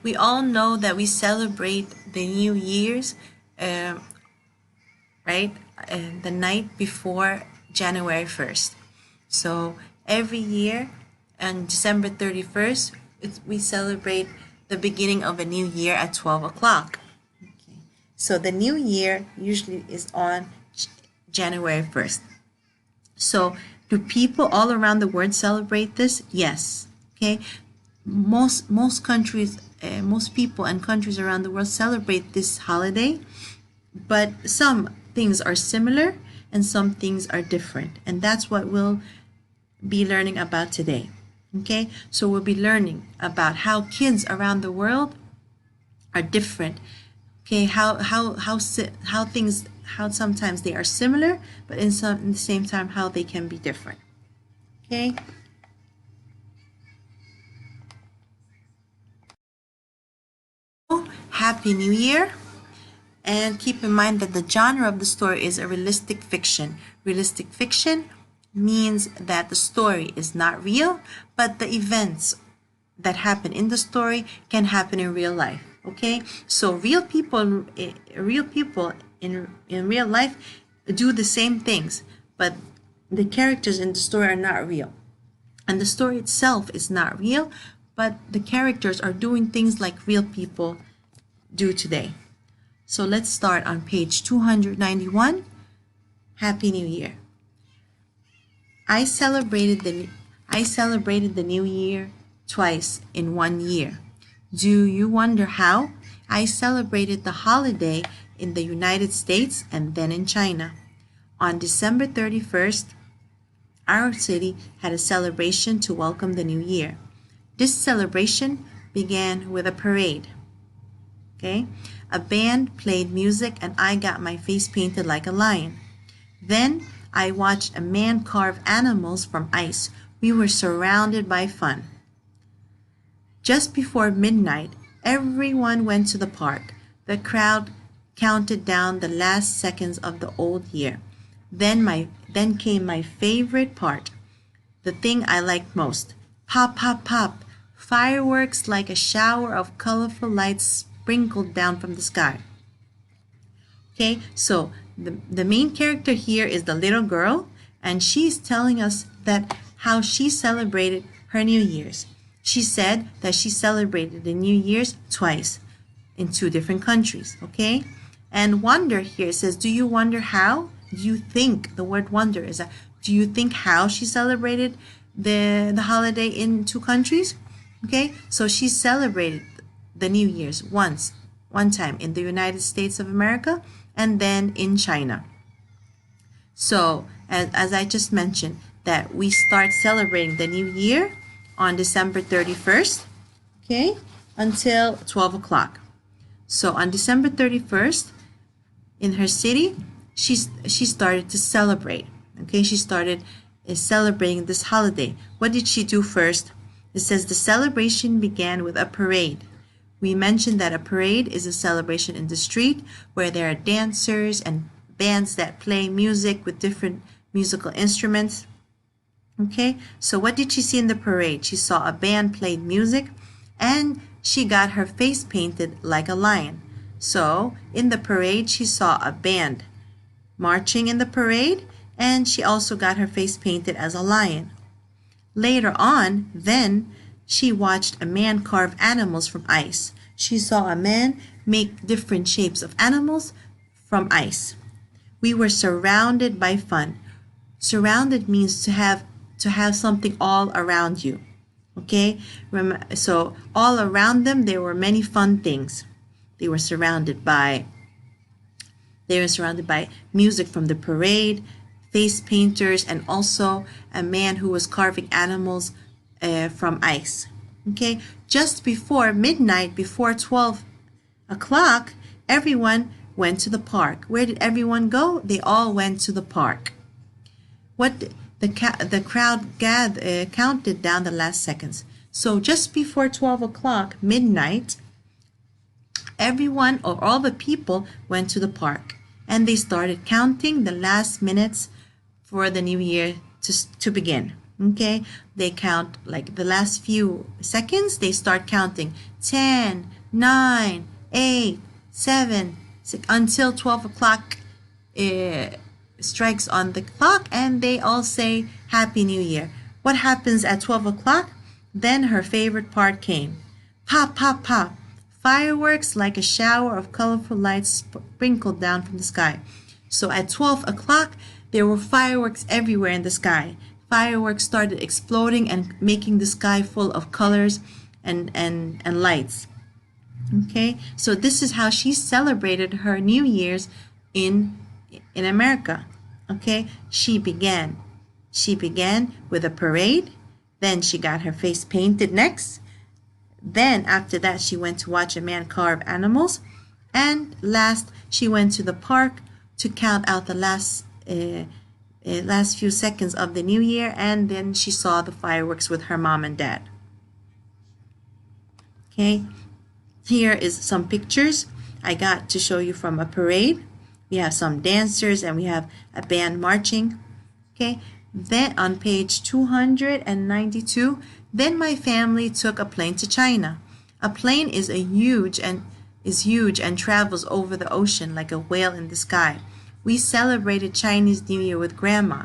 we all know that we celebrate the New Year's, right? The night before January 1st. So every year on December 31st, we celebrate the beginning of a new year at 12 o'clock. Okay. So the new year usually is on January 1st. So do people all around the world celebrate this? Yes. Okay. Most countries, most people and countries around the world celebrate this holiday, but some things are similar and some things are different, and that's what we'll be learning about today. Okay, so we'll be learning about how kids around the world are different. Okay, how things, how sometimes they are similar, but in the same time how they can be different. Okay. Happy New Year. And keep in mind that the genre of the story is a realistic fiction. Realistic fiction means that the story is not real, but the events that happen in the story can happen in real life. Okay, so real people in real life do the same things, but the characters in the story are not real, and the story itself is not real, but the characters are doing things like real people do today. So let's start on page 291. Happy New Year. I celebrated the New Year twice in 1 year. Do you wonder how? I celebrated the holiday in the United States and then in China. On December 31st, our city had a celebration to welcome the new year. This celebration began with a parade. Okay? A band played music and I got my face painted like a lion. Then I watched a man carve animals from ice. We were surrounded by fun. Just before midnight, everyone went to the park. The crowd counted down the last seconds of the old year. Then came my favorite part, the thing I liked most. Pop, pop, pop. Fireworks like a shower of colorful lights sprinkled down from the sky. Okay, so the main character here is the little girl, and she's telling us that how she celebrated her New Year's. She said that she celebrated the New Year's twice in 2 different countries. Okay, and wonder here says, do you wonder how? Do you think, the word wonder is that, do you think how she celebrated the holiday in 2 countries? Okay, so she celebrated the New Year's one time in the United States of America and then in China. So as I just mentioned, that we start celebrating the new year on December 31st, okay, until 12 o'clock. So on December 31st, in her city, she started to celebrate. Okay, she started celebrating this holiday. What did she do first? It says the celebration began with a parade. We mentioned that a parade is a celebration in the street where there are dancers and bands that play music with different musical instruments. Okay, so what did she see in the parade? She saw a band played music and she got her face painted like a lion. So in the parade, she saw a band marching in the parade and she also got her face painted as a lion. Later on, then, she watched a man carve animals from ice. She saw a man make different shapes of animals from ice. We were surrounded by fun. Surrounded means to have something all around you. Okay? So all around them there were many fun things. They were surrounded by music from the parade, face painters, and also a man who was carving animals from ice. Okay, just before midnight, before 12 o'clock, everyone went to the park. Where did everyone go? They all went to the park. The crowd counted down the last seconds. So just before 12 o'clock, midnight, everyone or all the people went to the park and they started counting the last minutes for the new year to begin. Okay, they count like the last few seconds, they start counting 10, 9, 8, 7, 6, until 12 o'clock strikes on the clock, and they all say Happy New Year. What happens at 12 o'clock? Then her favorite part came. Pop, pop, pop. Fireworks like a shower of colorful lights sprinkled down from the sky. So at 12 o'clock, there were fireworks everywhere in the sky. Fireworks started exploding and making the sky full of colors and lights. Okay, so this is how she celebrated her New Year's in America. Okay, she began with a parade. Then she got her face painted next. Then after that, she went to watch a man carve animals. And last, she went to the park to count out the last few seconds of the new year, and then she saw the fireworks with her mom and dad. Okay, here is some pictures I got to show you from a parade. We have some dancers and we have a band marching. Okay, then on page 292, then my family took a plane to China. A plane is huge and travels over the ocean like a whale in the sky. We celebrated Chinese New Year with Grandma.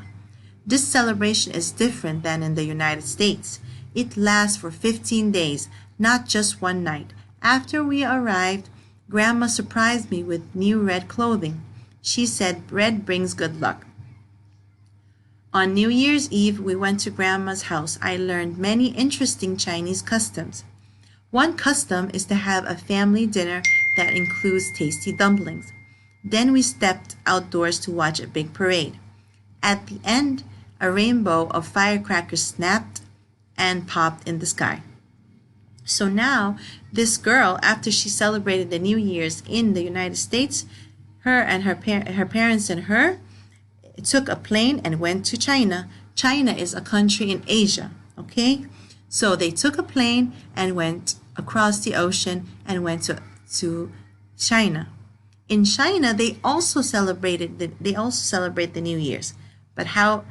This celebration is different than in the United States. It lasts for 15 days, not just one night. After we arrived, Grandma surprised me with new red clothing. She said red brings good luck. On New Year's Eve, we went to Grandma's house. I learned many interesting Chinese customs. One custom is to have a family dinner that includes tasty dumplings. Then we stepped outdoors to watch a big parade. At the end, a rainbow of firecrackers snapped and popped in the sky. So now, this girl, after she celebrated the New Year's in the United States, her parents and her took a plane and went to China. China is a country in Asia, okay? So they took a plane and went across the ocean and went to China. In China, they also celebrate the New Year's. But how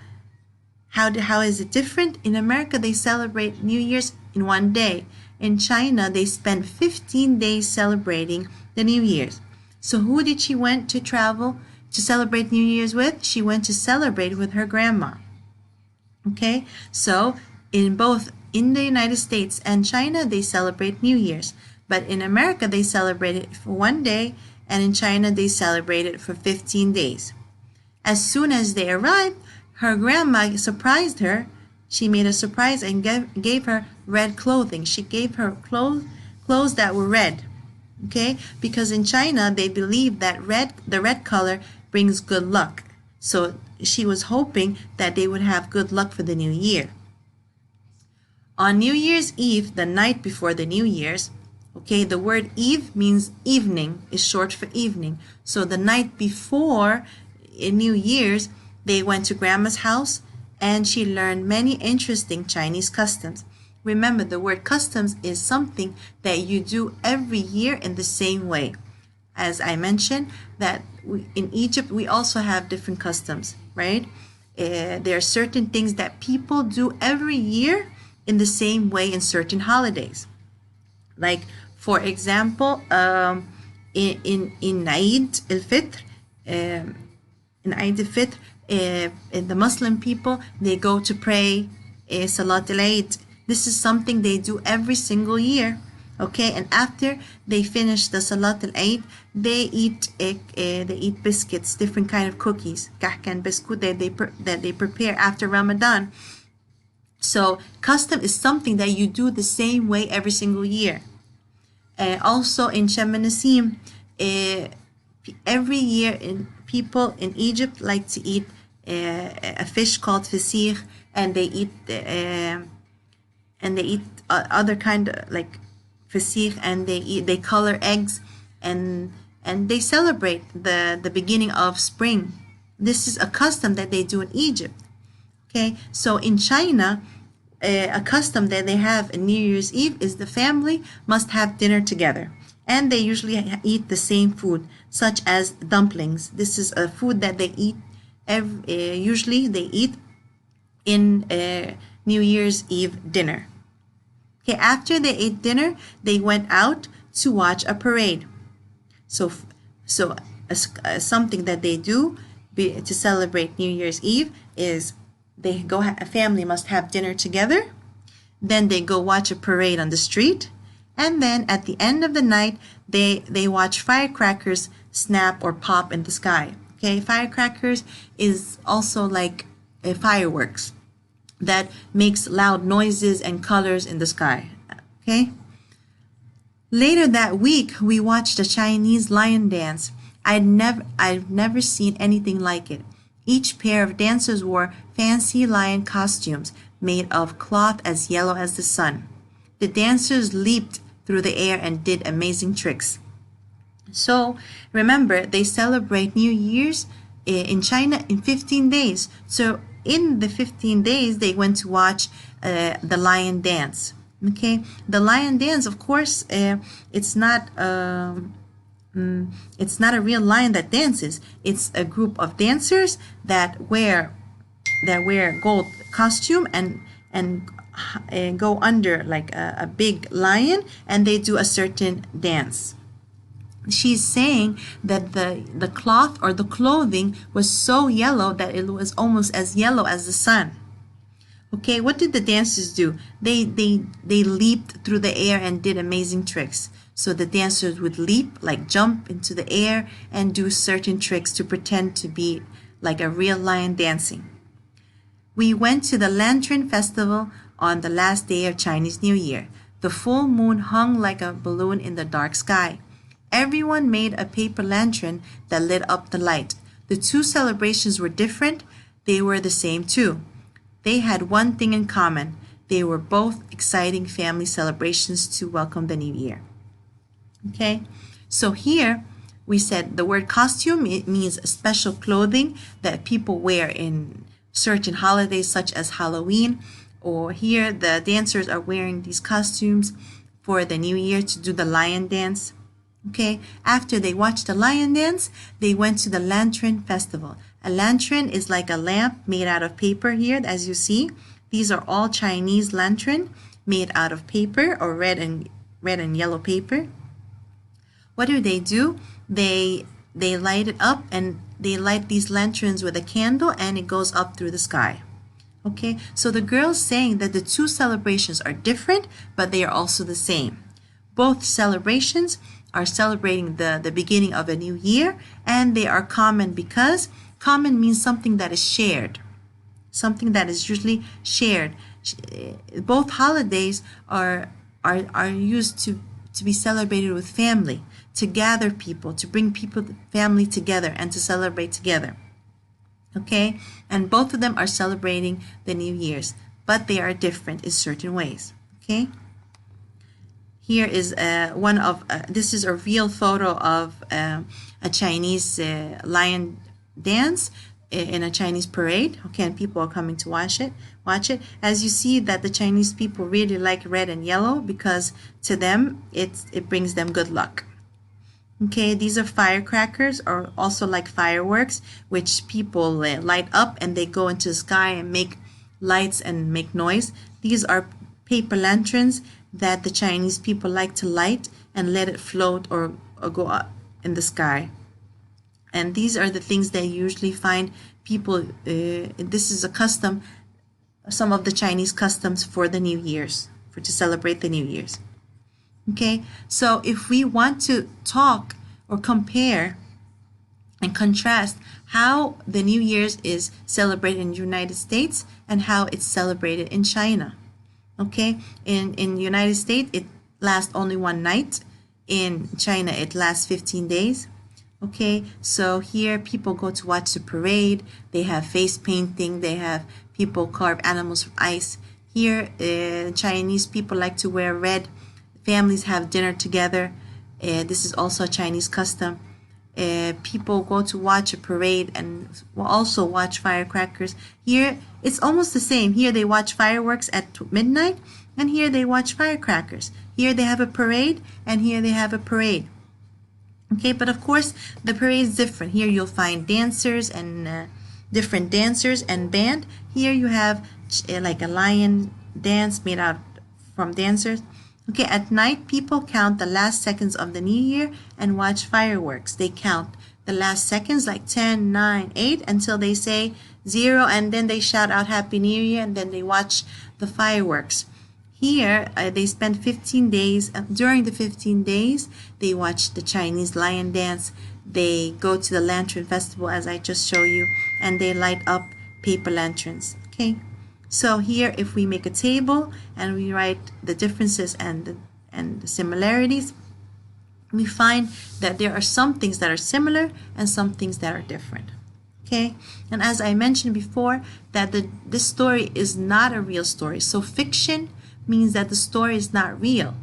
is it different? In America, they celebrate New Year's in one day. In China, they spend 15 days celebrating the New Year's. So who did she went to travel to celebrate New Year's with? She went to celebrate with her grandma. Okay, so in the United States and China, they celebrate New Year's. But in America, they celebrate it for one day, and in China, they celebrate it for 15 days. As soon as they arrived, her grandma surprised her. She made a surprise and gave her red clothing. She gave her clothes that were red. Okay, because in China, they believe that the red color brings good luck. So she was hoping that they would have good luck for the new year. On New Year's Eve, the night before the New Year's, okay, the word eve means evening, is short for evening. So the night before New Year's, they went to Grandma's house and she learned many interesting Chinese customs. Remember, the word customs is something that you do every year in the same way. As I mentioned, that in Egypt, we also have different customs, right? There are certain things that people do every year in the same way in certain holidays. Like, for example, in Eid al-Fitr, the Muslim people, they go to pray Salat al-Eid. This is something they do every single year. Okay, and after they finish the Salat al-Eid, they eat biscuits, different kind of cookies, kahkan biscuit that they prepare after Ramadan. So custom is something that you do the same way every single year. Also in Shem Nasim, every year people in Egypt like to eat a fish called fasir, and they eat other kind of like fasir, and they color eggs, and they celebrate the beginning of spring. This is a custom that they do in Egypt. Okay, so in China, a custom that they have in New Year's Eve is the family must have dinner together, and they usually eat the same food, such as dumplings. This is a food that they eat usually they eat in New Year's Eve dinner. Okay, after they ate dinner, they went out to watch a parade. So, something that they do to celebrate New Year's Eve is a family must have dinner together. Then they go watch a parade on the street. And then at the end of the night, they watch firecrackers snap or pop in the sky. Okay, firecrackers is also like fireworks that makes loud noises and colors in the sky. Okay. Later that week, we watched a Chinese lion dance. I've never seen anything like it. Each pair of dancers wore fancy lion costumes made of cloth as yellow as the sun. The dancers leaped through the air and did amazing tricks. So remember, they celebrate New Year's in China in 15 days. So in the 15 days, they went to watch the lion dance. Okay, the lion dance, of course, it's not a real lion that dances. It's a group of dancers that wear gold costume and go under like a big lion, and they do a certain dance. She's saying that the cloth or the clothing was so yellow that it was almost as yellow as the sun. Okay, what did the dancers do? They leaped through the air and did amazing tricks. So the dancers would leap, like jump into the air and do certain tricks to pretend to be like a real lion dancing. We went to the Lantern Festival on the last day of Chinese New Year. The full moon hung like a balloon in the dark sky. Everyone made a paper lantern that lit up the light. The two celebrations were different. They were the same too. They had one thing in common. They were both exciting family celebrations to welcome the new year. Okay, so here we said the word costume, it means special clothing that people wear in certain holidays such as Halloween, or here the dancers are wearing these costumes for the new year to do the lion dance. Okay, after they watched the lion dance, they went to the Lantern Festival. A lantern is like a lamp made out of paper here, as you see. These are all Chinese lantern made out of paper or red and yellow paper. What do? They light it up, and they light these lanterns with a candle, and it goes up through the sky. Okay, so the girl's saying that the two celebrations are different, but they are also the same. Both celebrations are celebrating the beginning of a new year, and they are common because common means something that is shared, something that is usually shared. Both holidays are used to be celebrated with family, to gather people, to bring people, family together and to celebrate together. Okay, and both of them are celebrating the New Year's, but they are different in certain ways. Okay. Here is this is a real photo of a Chinese lion dance in a Chinese parade. Okay, and people are coming to watch it. As you see that the Chinese people really like red and yellow because to them it brings them good luck. Okay, these are firecrackers, or also like fireworks, which people light up and they go into the sky and make lights and make noise. These are paper lanterns that the Chinese people like to light and let it float or go up in the sky. And these are the things that you usually find people, this is a custom, some of the Chinese customs for the New Year's, to celebrate the New Year's. Okay, so if we want to talk or compare and contrast how the New Year's is celebrated in the United States and how it's celebrated in China. Okay, in the United States, it lasts only one night. In China, it lasts 15 days. Okay, so here people go to watch the parade. They have face painting. They have people carve animals from ice. Here, Chinese people like to wear red. Families have dinner together. This is also a Chinese custom. People go to watch a parade and will also watch firecrackers. Here, it's almost the same. Here they watch fireworks at midnight, and here they watch firecrackers. Here they have a parade, and here they have a parade. Okay, but of course, the parade is different. Here you'll find dancers and different dancers and band. Here you have like a lion dance made out from dancers. Okay, at night, people count the last seconds of the new year and watch fireworks. They count the last seconds, like 10, 9, 8, until they say 0, and then they shout out Happy New Year, and then they watch the fireworks. Here, they spend 15 days. During the 15 days, they watch the Chinese lion dance. They go to the lantern festival, as I just showed you, and they light up paper lanterns. Okay, so here, if we make a table and we write the differences and the similarities, we find that there are some things that are similar and some things that are different. Okay, and as I mentioned before, that this story is not a real story. So fiction means that the story is not real,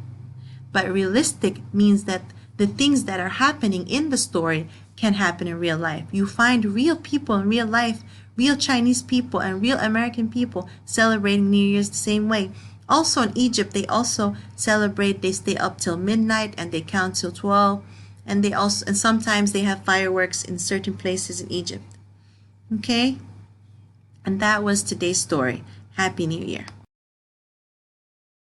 but realistic means that the things that are happening in the story can happen in real life. You find real people in real life, real Chinese people and real American people celebrating New Year's the same way. Also in Egypt, they also celebrate. They stay up till midnight and they count till 12, and sometimes they have fireworks in certain places in Egypt. Okay, and that was today's story. Happy New Year.